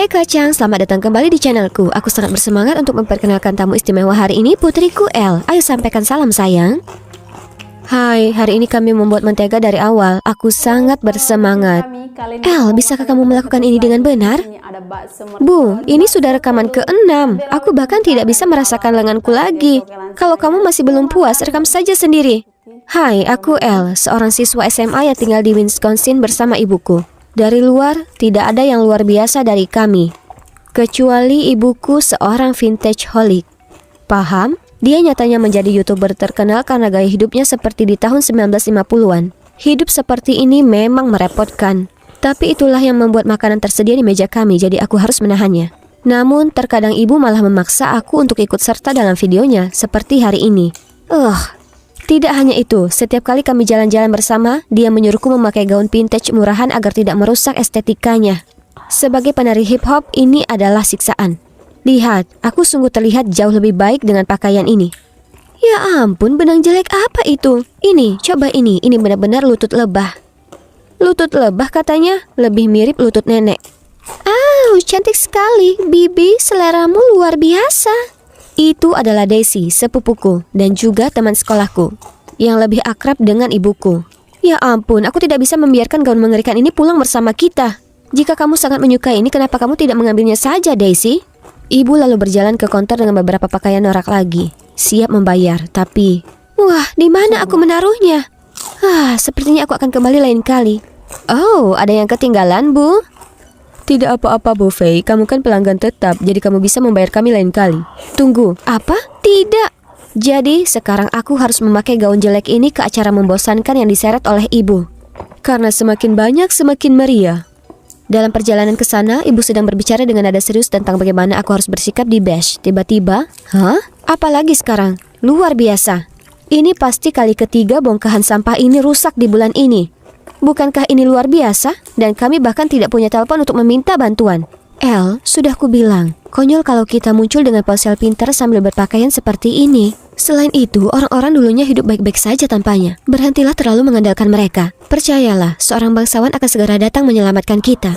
Hai Kacang, selamat datang kembali di channelku. Aku sangat bersemangat untuk memperkenalkan tamu istimewa hari ini, putriku El. Ayo sampaikan salam sayang. Hai, hari ini kami membuat mentega dari awal. Aku sangat bersemangat. El, bisakah kamu melakukan ini dengan benar? Bu, ini sudah rekaman ke-6. Aku bahkan tidak bisa merasakan lenganku lagi. Kalau kamu masih belum puas, rekam saja sendiri. Hai, aku El, seorang siswa SMA yang tinggal di Wisconsin bersama ibuku. Dari luar, tidak ada yang luar biasa dari kami. Kecuali ibuku seorang vintage holic. Paham? Dia nyatanya menjadi YouTuber terkenal karena gaya hidupnya seperti di tahun 1950-an. Hidup seperti ini memang merepotkan. Tapi itulah yang membuat makanan tersedia di meja kami, jadi aku harus menahannya. Namun, terkadang ibu malah memaksa aku untuk ikut serta dalam videonya, seperti hari ini. Tidak hanya itu, setiap kali kami jalan-jalan bersama, dia menyuruhku memakai gaun vintage murahan agar tidak merusak estetikanya. Sebagai penari hip-hop, ini adalah siksaan. Lihat, aku sungguh terlihat jauh lebih baik dengan pakaian ini. Ya ampun, benang jelek apa itu? Ini, coba ini benar-benar lutut lebah. Lutut lebah katanya, lebih mirip lutut nenek. Cantik sekali, Bibi, seleramu luar biasa. Itu adalah Daisy, sepupuku, dan juga teman sekolahku, yang lebih akrab dengan ibuku. Ya ampun, aku tidak bisa membiarkan gaun mengerikan ini pulang bersama kita. Jika kamu sangat menyukai ini, kenapa kamu tidak mengambilnya saja, Daisy? Ibu lalu berjalan ke konter dengan beberapa pakaian norak lagi, siap membayar, tapi... Wah, di mana aku menaruhnya? Sepertinya aku akan kembali lain kali. Oh, ada yang ketinggalan, Bu? Tidak apa-apa, Bu Fei. Kamu kan pelanggan tetap, jadi kamu bisa membayar kami lain kali. Tunggu, apa? Tidak. Jadi, sekarang aku harus memakai gaun jelek ini ke acara membosankan yang diseret oleh ibu. Karena semakin banyak, semakin meriah. Dalam perjalanan ke sana, ibu sedang berbicara dengan nada serius tentang bagaimana aku harus bersikap di Bash. Tiba-tiba, apalagi sekarang? Luar biasa. Ini pasti kali ketiga bongkahan sampah ini rusak di bulan ini. Bukankah ini luar biasa? Dan kami bahkan tidak punya telepon untuk meminta bantuan. El, sudah kubilang, konyol kalau kita muncul dengan ponsel pintar sambil berpakaian seperti ini. Selain itu, orang-orang dulunya hidup baik-baik saja tanpanya. Berhentilah terlalu mengandalkan mereka. Percayalah, seorang bangsawan akan segera datang menyelamatkan kita.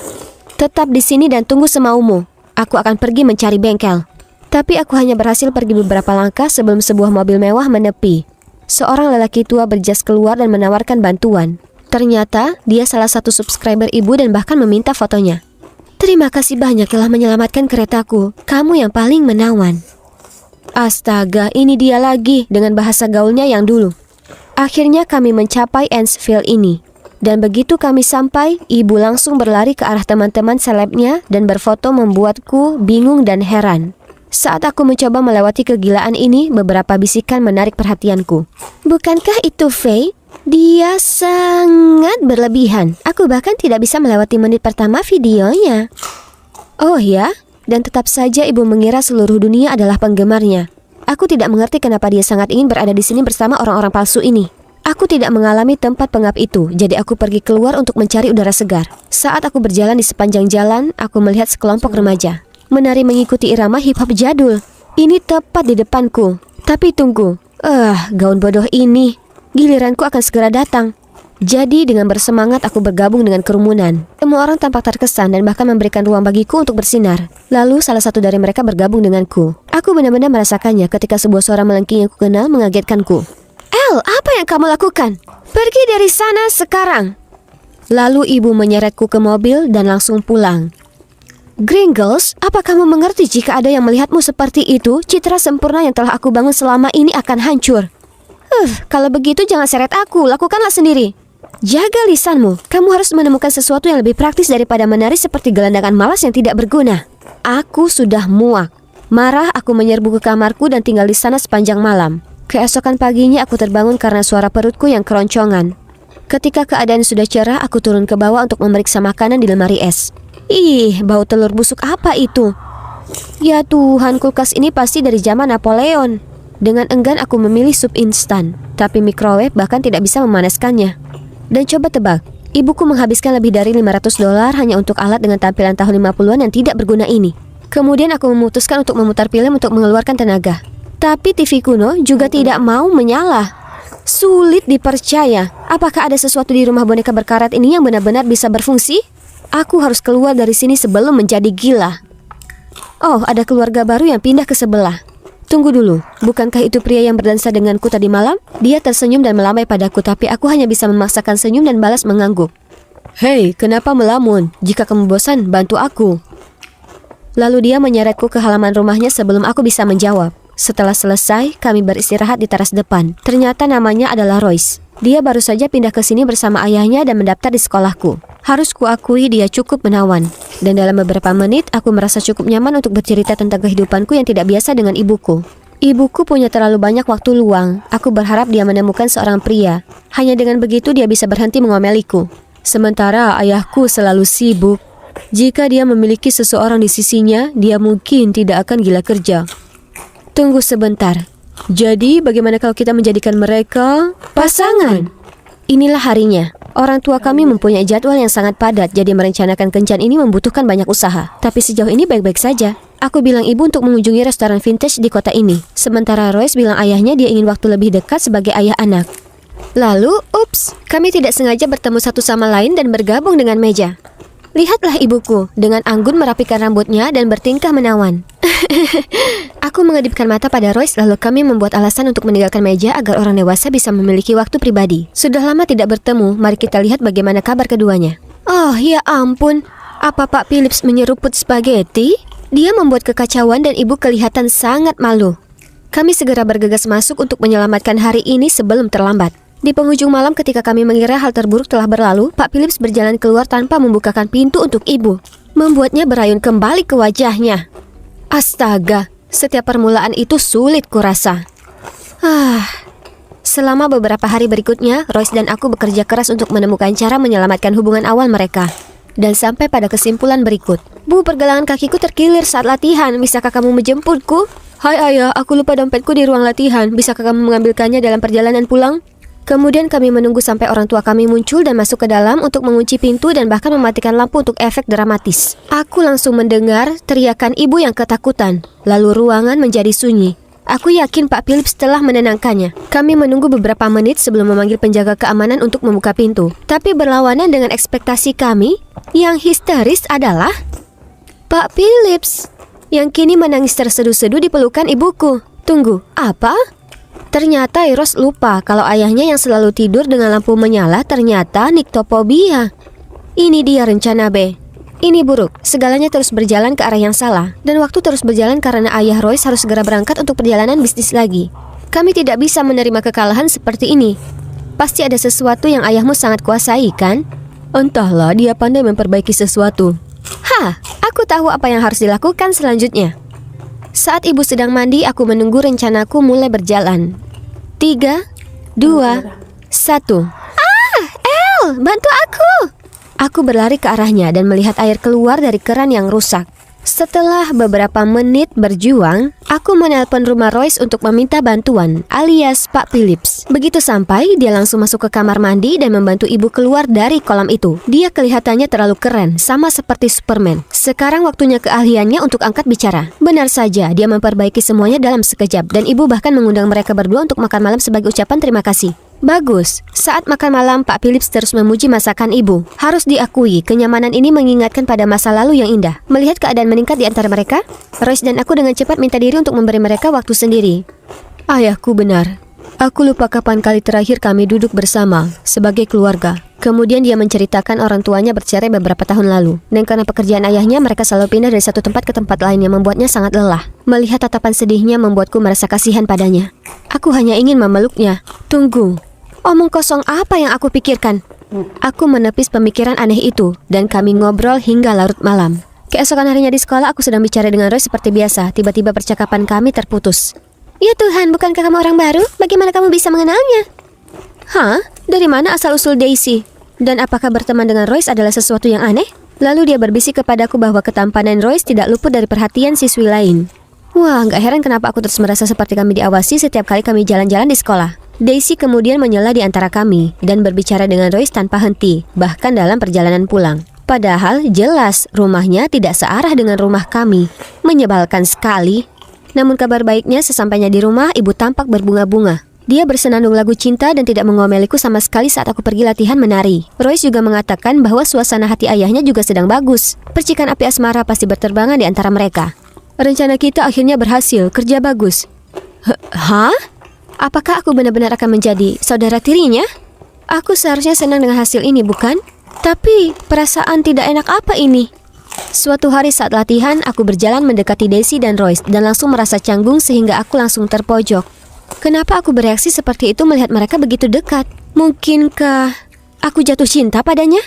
Tetap di sini dan tunggu semaumu. Aku akan pergi mencari bengkel. Tapi aku hanya berhasil pergi beberapa langkah sebelum sebuah mobil mewah menepi. Seorang lelaki tua berjas keluar dan menawarkan bantuan. Ternyata, dia salah satu subscriber ibu dan bahkan meminta fotonya. Terima kasih banyak telah menyelamatkan keretaku. Kamu yang paling menawan. Astaga, ini dia lagi dengan bahasa gaulnya yang dulu. Akhirnya kami mencapai Annsville ini. Dan begitu kami sampai, ibu langsung berlari ke arah teman-teman selebnya dan berfoto membuatku bingung dan heran. Saat aku mencoba melewati kegilaan ini, beberapa bisikan menarik perhatianku. Bukankah itu Faye? Dia sangat berlebihan. Aku bahkan tidak bisa melewati menit pertama videonya. Oh ya? Dan tetap saja ibu mengira seluruh dunia adalah penggemarnya. Aku tidak mengerti kenapa dia sangat ingin berada di sini bersama orang-orang palsu ini. Aku tidak mengalami tempat pengap itu, jadi aku pergi keluar untuk mencari udara segar. Saat aku berjalan di sepanjang jalan, aku melihat sekelompok remaja menari mengikuti irama hip-hop jadul. Ini tepat di depanku. Tapi tunggu, gaun bodoh ini. Giliranku akan segera datang. Jadi dengan bersemangat aku bergabung dengan kerumunan. Semua orang tampak terkesan dan bahkan memberikan ruang bagiku untuk bersinar. Lalu salah satu dari mereka bergabung denganku. Aku benar-benar merasakannya ketika sebuah suara melengking yang kukenal mengagetkanku. El, apa yang kamu lakukan? Pergi dari sana sekarang. Lalu ibu menyeretku ke mobil dan langsung pulang. Gringles, apa kamu mengerti jika ada yang melihatmu seperti itu? Citra sempurna yang telah aku bangun selama ini akan hancur. Kalau begitu jangan seret aku, lakukanlah sendiri. Jaga lisanmu, kamu harus menemukan sesuatu yang lebih praktis daripada menari seperti gelandangan malas yang tidak berguna. Aku sudah muak. Marah, aku menyerbu ke kamarku dan tinggal di sana sepanjang malam. Keesokan paginya aku terbangun karena suara perutku yang keroncongan. Ketika keadaan sudah cerah, aku turun ke bawah untuk memeriksa makanan di lemari es. Bau telur busuk apa itu? Ya Tuhan, kulkas ini pasti dari zaman Napoleon. Dengan enggan aku memilih sup instan, tapi microwave bahkan tidak bisa memanaskannya. Dan coba tebak, ibuku menghabiskan lebih dari $500 hanya untuk alat dengan tampilan tahun 50-an yang tidak berguna ini. Kemudian aku memutuskan untuk memutar film untuk mengeluarkan tenaga. Tapi TV kuno juga tidak mau menyala. Sulit dipercaya. Apakah ada sesuatu di rumah boneka berkarat ini yang benar-benar bisa berfungsi? Aku harus keluar dari sini sebelum menjadi gila. Oh, ada keluarga baru yang pindah ke sebelah. Tunggu dulu, bukankah itu pria yang berdansa denganku tadi malam? Dia tersenyum dan melambai padaku, tapi aku hanya bisa memaksakan senyum dan balas mengangguk. Hei, kenapa melamun? Jika kamu bosan, bantu aku. Lalu dia menyeretku ke halaman rumahnya sebelum aku bisa menjawab. Setelah selesai, kami beristirahat di teras depan. Ternyata namanya adalah Royce. Dia baru saja pindah ke sini bersama ayahnya dan mendaftar di sekolahku. Harus kuakui dia cukup menawan. Dan dalam beberapa menit, aku merasa cukup nyaman untuk bercerita tentang kehidupanku yang tidak biasa dengan ibuku. Ibuku punya terlalu banyak waktu luang. Aku berharap dia menemukan seorang pria. Hanya dengan begitu dia bisa berhenti mengomeliku. Sementara ayahku selalu sibuk. Jika dia memiliki seseorang di sisinya, dia mungkin tidak akan gila kerja. Tunggu sebentar. Jadi bagaimana kalau kita menjadikan mereka pasangan? Inilah harinya. Orang tua kami mempunyai jadwal yang sangat padat, jadi merencanakan kencan ini membutuhkan banyak usaha. Tapi sejauh ini baik-baik saja. Aku bilang ibu untuk mengunjungi restoran vintage di kota ini. Sementara Royce bilang ayahnya dia ingin waktu lebih dekat sebagai ayah anak. Lalu, ups, kami tidak sengaja bertemu satu sama lain dan bergabung dengan meja. Lihatlah ibuku, dengan anggun merapikan rambutnya dan bertingkah menawan. Aku mengedipkan mata pada Royce, lalu kami membuat alasan untuk meninggalkan meja agar orang dewasa bisa memiliki waktu pribadi. Sudah lama tidak bertemu, mari kita lihat bagaimana kabar keduanya. Oh, ya ampun, apa Pak Phillips menyeruput spaghetti? Dia membuat kekacauan dan ibu kelihatan sangat malu. Kami segera bergegas masuk untuk menyelamatkan hari ini sebelum terlambat. Di penghujung malam ketika kami mengira hal terburuk telah berlalu, Pak Phillips berjalan keluar tanpa membukakan pintu untuk ibu. Membuatnya berayun kembali ke wajahnya. Astaga, setiap permulaan itu sulit kurasa. Selama beberapa hari berikutnya, Royce dan aku bekerja keras untuk menemukan cara menyelamatkan hubungan awal mereka. Dan sampai pada kesimpulan berikut. Bu, pergelangan kakiku terkilir saat latihan. Bisakah kamu menjemputku? Hai ayah, aku lupa dompetku di ruang latihan. Bisakah kamu mengambilkannya dalam perjalanan pulang? Kemudian kami menunggu sampai orang tua kami muncul dan masuk ke dalam untuk mengunci pintu dan bahkan mematikan lampu untuk efek dramatis. Aku langsung mendengar teriakan ibu yang ketakutan. Lalu ruangan menjadi sunyi. Aku yakin Pak Phillips telah menenangkannya. Kami menunggu beberapa menit sebelum memanggil penjaga keamanan untuk membuka pintu. Tapi berlawanan dengan ekspektasi kami, yang histeris adalah Pak Phillips, yang kini menangis terseduh-seduh di pelukan ibuku. Tunggu, apa? Ternyata Eros lupa kalau ayahnya yang selalu tidur dengan lampu menyala ternyata nyctophobia. Ini dia rencana B. Ini buruk, segalanya terus berjalan ke arah yang salah. Dan waktu terus berjalan karena ayah Royce harus segera berangkat untuk perjalanan bisnis lagi. Kami tidak bisa menerima kekalahan seperti ini. Pasti ada sesuatu yang ayahmu sangat kuasai, kan? Entahlah, dia pandai memperbaiki sesuatu. Aku tahu apa yang harus dilakukan selanjutnya. Saat ibu sedang mandi, aku menunggu rencanaku mulai berjalan. 3, 2, 1. El, bantu aku! Aku berlari ke arahnya dan melihat air keluar dari keran yang rusak. Setelah beberapa menit berjuang, aku menelpon rumah Royce untuk meminta bantuan, alias Pak Phillips. Begitu sampai, dia langsung masuk ke kamar mandi dan membantu ibu keluar dari kolam itu. Dia kelihatannya terlalu keren, sama seperti Superman. Sekarang waktunya keahliannya untuk angkat bicara. Benar saja, dia memperbaiki semuanya dalam sekejap, dan ibu bahkan mengundang mereka berdua untuk makan malam sebagai ucapan terima kasih. Bagus, saat makan malam Pak Phillips terus memuji masakan ibu. Harus diakui, kenyamanan ini mengingatkan pada masa lalu yang indah. Melihat keadaan meningkat di antara mereka, Royce dan aku dengan cepat minta diri untuk memberi mereka waktu sendiri. Ayahku benar. Aku lupa kapan kali terakhir kami duduk bersama sebagai keluarga. Kemudian dia menceritakan orang tuanya bercerai beberapa tahun lalu. Dan karena pekerjaan ayahnya, mereka selalu pindah dari satu tempat ke tempat lain yang membuatnya sangat lelah. Melihat tatapan sedihnya membuatku merasa kasihan padanya. Aku hanya ingin memeluknya. Tunggu, omong kosong apa yang aku pikirkan? Aku menepis pemikiran aneh itu, dan kami ngobrol hingga larut malam. Keesokan harinya di sekolah, aku sedang bicara dengan Roy seperti biasa. Tiba-tiba percakapan kami terputus. Ya Tuhan, bukankah kamu orang baru? Bagaimana kamu bisa mengenalnya? Dari mana asal-usul Daisy? Dan apakah berteman dengan Royce adalah sesuatu yang aneh? Lalu dia berbisik kepadaku bahwa ketampanan Royce tidak luput dari perhatian siswi lain. Wah, gak heran kenapa aku terus merasa seperti kami diawasi setiap kali kami jalan-jalan di sekolah. Daisy kemudian menyela di antara kami dan berbicara dengan Royce tanpa henti, bahkan dalam perjalanan pulang. Padahal jelas rumahnya tidak searah dengan rumah kami. Menyebalkan sekali. Namun kabar baiknya sesampainya di rumah, ibu tampak berbunga-bunga. Dia bersenandung lagu cinta dan tidak mengomeliku sama sekali saat aku pergi latihan menari. Royce juga mengatakan bahwa suasana hati ayahnya juga sedang bagus. Percikan api asmara pasti berterbangan di antara mereka. Rencana kita akhirnya berhasil, kerja bagus. Hah? Apakah aku benar-benar akan menjadi saudara tirinya? Aku seharusnya senang dengan hasil ini, bukan? Tapi perasaan tidak enak apa ini? Suatu hari saat latihan, aku berjalan mendekati Daisy dan Royce dan langsung merasa canggung sehingga aku langsung terpojok. Kenapa aku bereaksi seperti itu melihat mereka begitu dekat? Mungkinkah aku jatuh cinta padanya?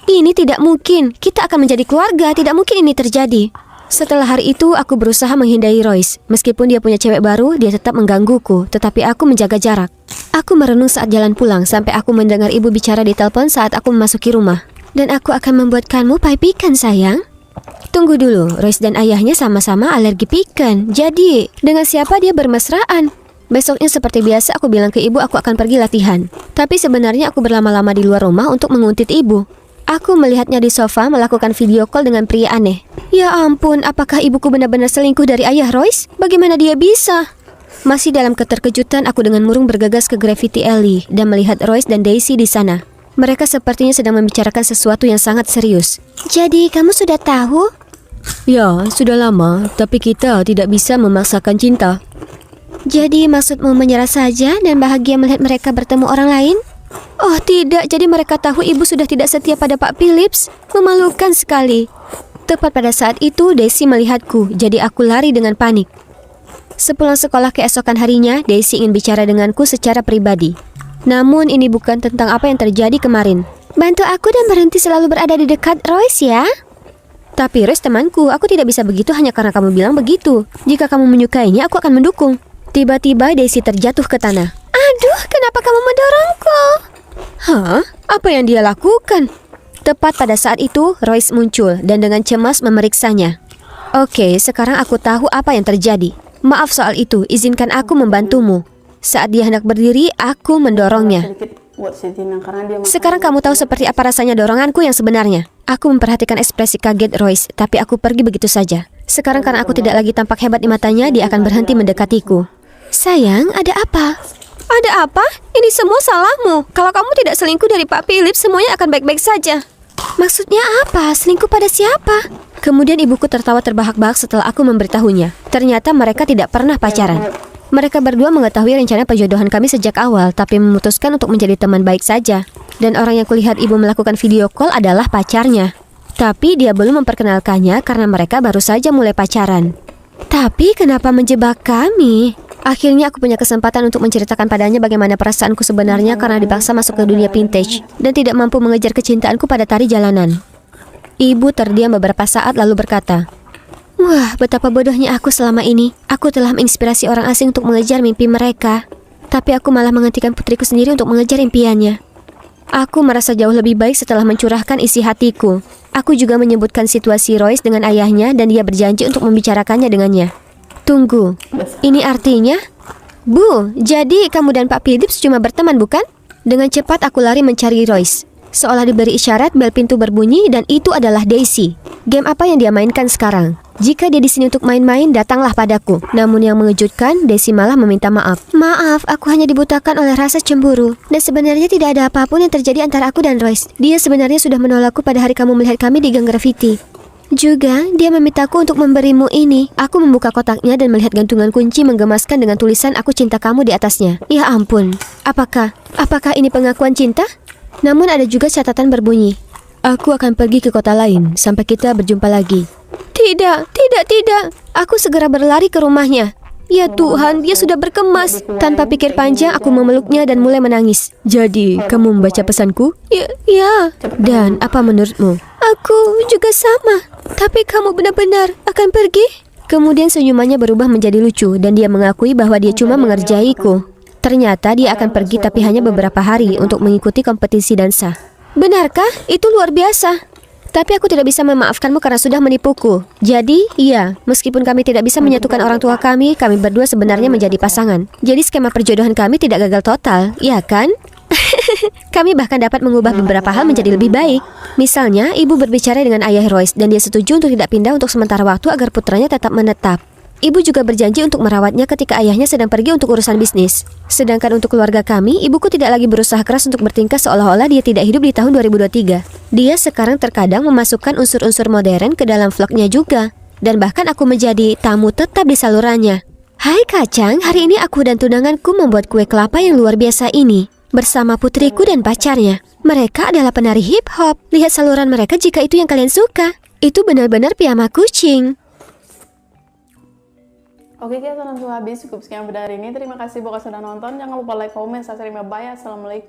Ini tidak mungkin. Kita akan menjadi keluarga. Tidak mungkin ini terjadi. Setelah hari itu, aku berusaha menghindari Royce. Meskipun dia punya cewek baru, dia tetap menggangguku. Tetapi aku menjaga jarak. Aku merenung saat jalan pulang sampai aku mendengar ibu bicara di telepon saat aku memasuki rumah. Dan aku akan membuatkanmu pie pecan, sayang. Tunggu dulu, Royce dan ayahnya sama-sama alergi pecan. Jadi, dengan siapa dia bermesraan? Besoknya seperti biasa aku bilang ke ibu aku akan pergi latihan. Tapi sebenarnya aku berlama-lama di luar rumah untuk menguntit ibu. Aku melihatnya di sofa melakukan video call dengan pria aneh. Ya ampun, apakah ibuku benar-benar selingkuh dari ayah Royce? Bagaimana dia bisa? Masih dalam keterkejutan, aku dengan murung bergegas ke Graffiti Alley dan melihat Royce dan Daisy di sana. Mereka sepertinya sedang membicarakan sesuatu yang sangat serius. Jadi, kamu sudah tahu? Ya, sudah lama, tapi kita tidak bisa memaksakan cinta. Jadi maksudmu menyerah saja dan bahagia melihat mereka bertemu orang lain? Oh tidak, jadi mereka tahu ibu sudah tidak setia pada Pak Phillips. Memalukan sekali. Tepat pada saat itu, Daisy melihatku, jadi aku lari dengan panik. Sepulang sekolah keesokan harinya, Daisy ingin bicara denganku secara pribadi. Namun ini bukan tentang apa yang terjadi kemarin. Bantu aku dan berhenti selalu berada di dekat Royce ya. Tapi Royce temanku, aku tidak bisa begitu hanya karena kamu bilang begitu. Jika kamu menyukainya, aku akan mendukung. Tiba-tiba Daisy terjatuh ke tanah. Aduh, kenapa kamu mendorongku? Hah? Apa yang dia lakukan? Tepat pada saat itu, Royce muncul dan dengan cemas memeriksanya. Oke, sekarang aku tahu apa yang terjadi. Maaf soal itu, izinkan aku membantumu. Saat dia hendak berdiri, aku mendorongnya. Sekarang kamu tahu seperti apa rasanya doronganku yang sebenarnya. Aku memperhatikan ekspresi kaget Royce, tapi aku pergi begitu saja. Sekarang karena aku tidak lagi tampak hebat di matanya, dia akan berhenti mendekatiku. Sayang, ada apa? Ada apa? Ini semua salahmu. Kalau kamu tidak selingkuh dari Pak Phillips, semuanya akan baik-baik saja. Maksudnya apa? Selingkuh pada siapa? Kemudian ibuku tertawa terbahak-bahak setelah aku memberitahunya. Ternyata mereka tidak pernah pacaran. Mereka berdua mengetahui rencana perjodohan kami sejak awal, tapi memutuskan untuk menjadi teman baik saja. Dan orang yang kulihat ibu melakukan video call adalah pacarnya. Tapi dia belum memperkenalkannya karena mereka baru saja mulai pacaran. Tapi kenapa menjebak kami? Akhirnya aku punya kesempatan untuk menceritakan padanya bagaimana perasaanku sebenarnya karena dipaksa masuk ke dunia vintage dan tidak mampu mengejar kecintaanku pada tari jalanan. Ibu terdiam beberapa saat lalu berkata, "Wah, betapa bodohnya aku selama ini. Aku telah menginspirasi orang asing untuk mengejar mimpi mereka. Tapi aku malah menghentikan putriku sendiri untuk mengejar impiannya. Aku merasa jauh lebih baik setelah mencurahkan isi hatiku. Aku juga menyebutkan situasi Royce dengan ayahnya dan dia berjanji untuk membicarakannya dengannya." Tunggu, ini artinya? Bu, jadi kamu dan Pak Phillips cuma berteman, bukan? Dengan cepat aku lari mencari Royce. Seolah diberi isyarat, bel pintu berbunyi dan itu adalah Daisy. Game apa yang dia mainkan sekarang? Jika dia di sini untuk main-main, datanglah padaku. Namun yang mengejutkan, Daisy malah meminta maaf. Maaf, aku hanya dibutakan oleh rasa cemburu. Dan sebenarnya tidak ada apapun yang terjadi antara aku dan Royce. Dia sebenarnya sudah menolakku pada hari kamu melihat kami di gang graffiti. Juga, dia memintaku untuk memberimu ini. Aku membuka kotaknya dan melihat gantungan kunci menggemaskan dengan tulisan "Aku cinta kamu" di atasnya. Ya ampun, apakah ini pengakuan cinta? Namun ada juga catatan berbunyi, "Aku akan pergi ke kota lain, sampai kita berjumpa lagi." Tidak. Aku segera berlari ke rumahnya. Ya Tuhan, dia sudah berkemas. Tanpa pikir panjang, aku memeluknya dan mulai menangis. Jadi, kamu membaca pesanku? Ya. Dan apa menurutmu? Aku juga sama. Tapi kamu benar-benar akan pergi? Kemudian senyumannya berubah menjadi lucu dan dia mengakui bahwa dia cuma mengerjaiku. Ternyata dia akan pergi tapi hanya beberapa hari untuk mengikuti kompetisi dansa. Benarkah? Itu luar biasa. Tapi aku tidak bisa memaafkanmu karena sudah menipuku. Jadi, iya, meskipun kami tidak bisa menyatukan orang tua kami berdua sebenarnya menjadi pasangan. Jadi skema perjodohan kami tidak gagal total, ya kan? Kami bahkan dapat mengubah beberapa hal menjadi lebih baik. Misalnya, ibu berbicara dengan ayah Royce dan dia setuju untuk tidak pindah untuk sementara waktu agar putranya tetap menetap. Ibu juga berjanji untuk merawatnya ketika ayahnya sedang pergi untuk urusan bisnis. Sedangkan untuk keluarga kami, ibuku tidak lagi berusaha keras untuk bertingkah seolah-olah dia tidak hidup di tahun 2023. Dia sekarang terkadang memasukkan unsur-unsur modern ke dalam vlognya juga. Dan bahkan aku menjadi tamu tetap di salurannya. Hai Kacang, hari ini aku dan tunanganku membuat kue kelapa yang luar biasa ini bersama putriku dan pacarnya. Mereka adalah penari hip hop. Lihat saluran mereka jika itu yang kalian suka. Itu benar-benar piyama kucing. Oke guys, langsung habis. Cukup sekian video hari ini. Terima kasih buat yang sudah nonton. Jangan lupa like, komen, subscribe, bye. Assalamualaikum.